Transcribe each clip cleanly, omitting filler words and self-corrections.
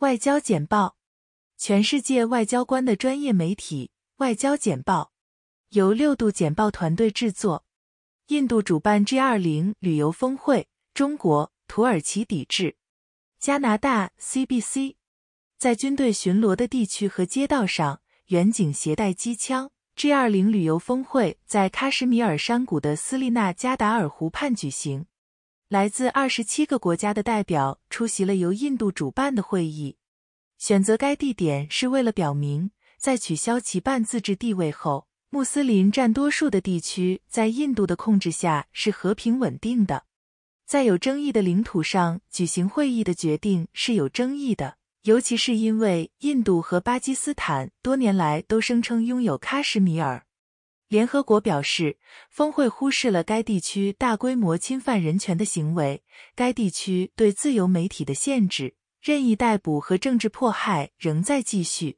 外交简报，全世界外交官的专业媒体，外交简报，由6度简报团队制作。印度主办 G20 旅游峰会，中国、土耳其抵制。加拿大 CBC， 在军队巡逻的地区和街道上，远警携带机枪。G20 旅游峰会在喀什米尔山谷的斯利纳加达尔湖畔举行。来自27个国家的代表出席了由印度主办的会议。选择该地点是为了表明，在取消其半自治地位后，穆斯林占多数的地区在印度的控制下是和平稳定的。在有争议的领土上举行会议的决定是有争议的，尤其是因为印度和巴基斯坦多年来都声称拥有喀什米尔。联合国表示，峰会忽视了该地区大规模侵犯人权的行为，该地区对自由媒体的限制、任意逮捕和政治迫害仍在继续。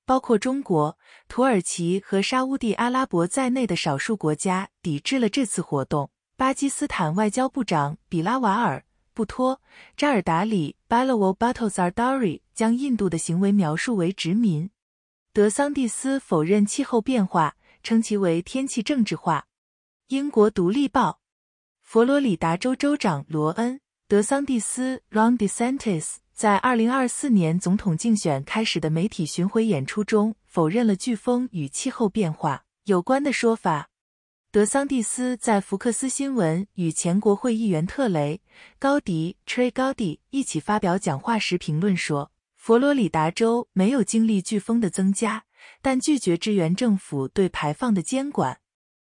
包括中国、土耳其和沙乌地阿拉伯在内的少数国家抵制了这次活动。巴基斯坦外交部长比拉瓦尔·布托·扎尔达里 Bilawal Bhutto Zardari 将印度的行为描述为殖民。德桑蒂斯否认气候变化，称其为天气政治化。英国独立报，佛罗里达州州长罗恩·德桑蒂斯 Ron DeSantis 在2024年总统竞选开始的媒体巡回演出中否认了飓风与气候变化有关的说法。德桑蒂斯在福克斯新闻与前国会议员特雷·高迪 Trey Gowdy 一起发表讲话时评论说，佛罗里达州没有经历飓风的增加，但拒绝支援政府对排放的监管。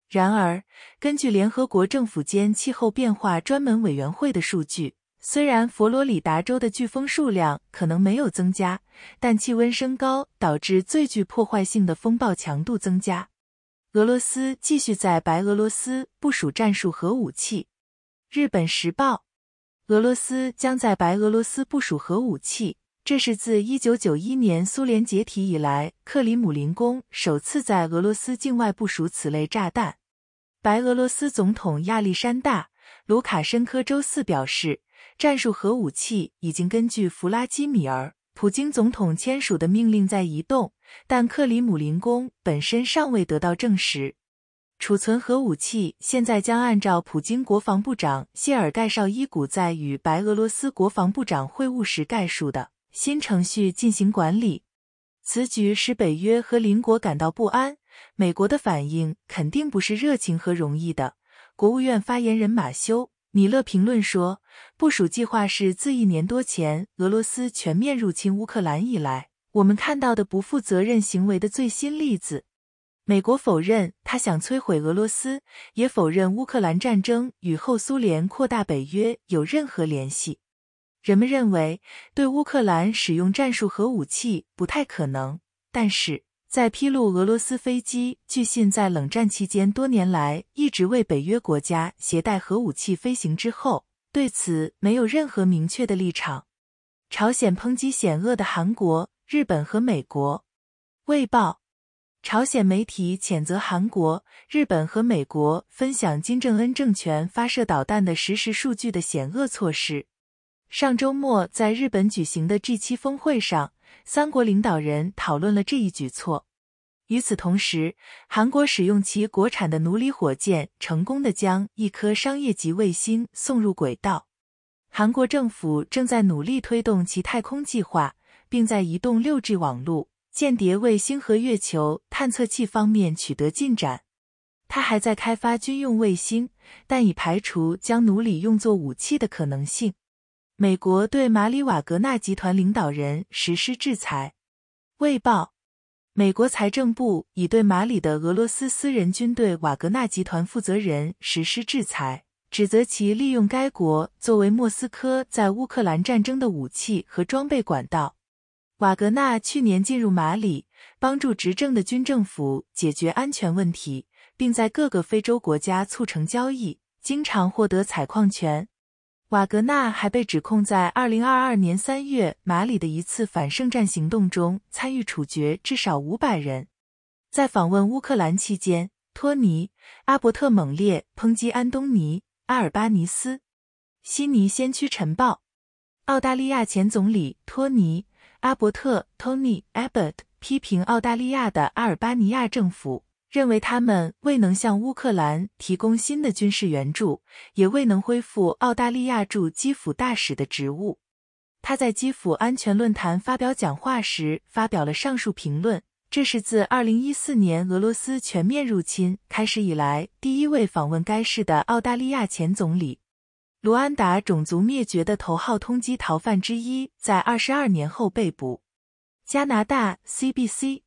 然而，根据联合国政府间气候变化专门委员会的数据，虽然佛罗里达州的飓风数量可能没有增加，但气温升高导致最具破坏性的风暴强度增加。俄罗斯继续在白俄罗斯部署战术核武器。日本时报，俄罗斯将在白俄罗斯部署核武器，这是自1991年苏联解体以来，克里姆林宫首次在俄罗斯境外部署此类炸弹。白俄罗斯总统亚历山大·卢卡申科周四表示，战术核武器已经根据弗拉基米尔·普京总统签署的命令在移动，但克里姆林宫本身尚未得到证实。储存核武器现在将按照普京国防部长谢尔盖绍伊古在与白俄罗斯国防部长会晤时概述的新程序进行管理。此举使北约和邻国感到不安，美国的反应肯定不是热情和容易的。国务院发言人马修·米勒评论说，部署计划是自1年多前俄罗斯全面入侵乌克兰以来，我们看到的不负责任行为的最新例子。美国否认他想摧毁俄罗斯，也否认乌克兰战争与后苏联扩大北约有任何联系。人们认为对乌克兰使用战术核武器不太可能，但是在披露俄罗斯飞机据信在冷战期间多年来一直为北约国家携带核武器飞行之后，对此没有任何明确的立场。朝鲜抨击险恶的韩国、日本和美国。卫报，朝鲜媒体谴责韩国、日本和美国分享金正恩政权发射导弹的实时数据的险恶措施。上周末在日本举行的 G7 峰会上，3国领导人讨论了这一举措。与此同时，韩国使用其国产的努里火箭成功地将一颗商业级卫星送入轨道。韩国政府正在努力推动其太空计划，并在移动 6G 网络、间谍卫星和月球探测器方面取得进展。它还在开发军用卫星，但已排除将努里用作武器的可能性。美国对马里瓦格纳集团领导人实施制裁。卫报，美国财政部已对马里的俄罗斯私人军队瓦格纳集团负责人实施制裁，指责其利用该国作为莫斯科在乌克兰战争的武器和装备管道。瓦格纳去年进入马里，帮助执政的军政府解决安全问题，并在各个非洲国家促成交易，经常获得采矿权。瓦格纳还被指控在2022年3月马里的一次反圣战行动中参与处决至少500人。在访问乌克兰期间，托尼·阿伯特猛烈抨击安东尼·阿尔巴尼斯。悉尼先驱晨报，澳大利亚前总理托尼阿伯特 Tony Abbott 批评澳大利亚的阿尔巴尼亚政府，认为他们未能向乌克兰提供新的军事援助，也未能恢复澳大利亚驻基辅大使的职务。他在基辅安全论坛发表讲话时发表了上述评论，这是自2014年俄罗斯全面入侵开始以来第一位访问该市的澳大利亚前总理。卢安达种族灭绝的头号通缉逃犯之一在22年后被捕。加拿大 CBC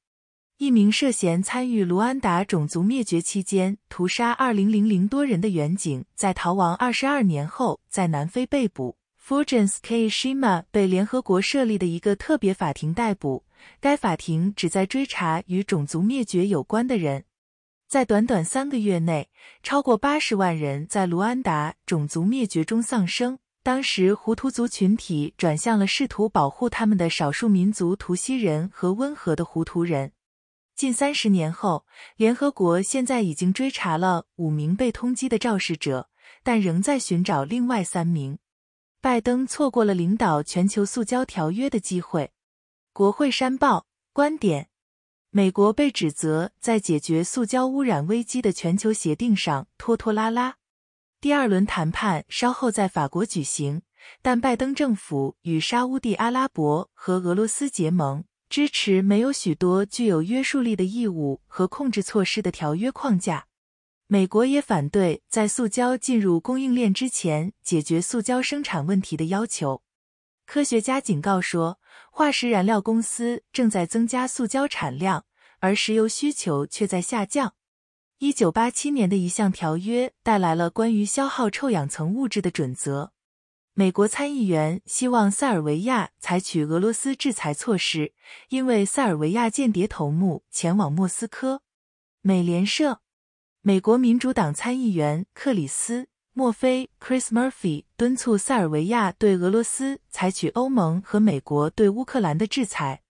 一名涉嫌参与卢安达种族灭绝期间屠杀2000多人的远警，在逃亡22年后在南非被捕。Fulgence K. Shima 被联合国设立的一个特别法庭逮捕，该法庭旨在追查与种族灭绝有关的人。在短短3个月内，超过80万人在卢安达种族灭绝中丧生。当时胡图族群体转向了试图保护他们的少数民族图西人和温和的胡图人。近30年后，联合国现在已经追查了5名被通缉的肇事者，但仍在寻找另外3名。拜登错过了领导全球塑胶条约的机会。国会山报观点：美国被指责在解决塑胶污染危机的全球协定上拖拖拉拉。第2轮谈判稍后在法国举行，但拜登政府与沙乌地阿拉伯和俄罗斯结盟，支持没有许多具有约束力的义务和控制措施的条约框架。美国也反对在塑胶进入供应链之前解决塑胶生产问题的要求。科学家警告说，化石燃料公司正在增加塑胶产量，而石油需求却在下降。1987年的一项条约带来了关于消耗臭氧层物质的准则。美国参议员希望塞尔维亚采取俄罗斯制裁措施，因为塞尔维亚间谍头目前往莫斯科。美联社美国民主党参议员克里斯·墨菲 Chris Murphy 敦促塞尔维亚对俄罗斯采取欧盟和美国对乌克兰的制裁。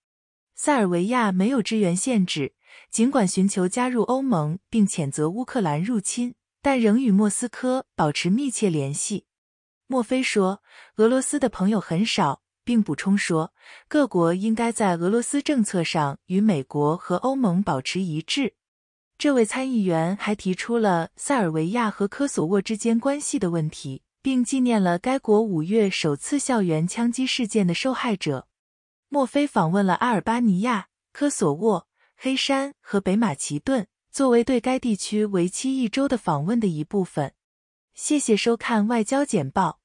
塞尔维亚没有支援限制，尽管寻求加入欧盟并谴责乌克兰入侵，但仍与莫斯科保持密切联系。墨菲说，俄罗斯的朋友很少，并补充说，各国应该在俄罗斯政策上与美国和欧盟保持一致。这位参议员还提出了塞尔维亚和科索沃之间关系的问题，并纪念了该国5月首次校园枪击事件的受害者。墨菲访问了阿尔巴尼亚、科索沃、黑山和北马其顿，作为对该地区为期1周的访问的一部分。谢谢收看外交简报。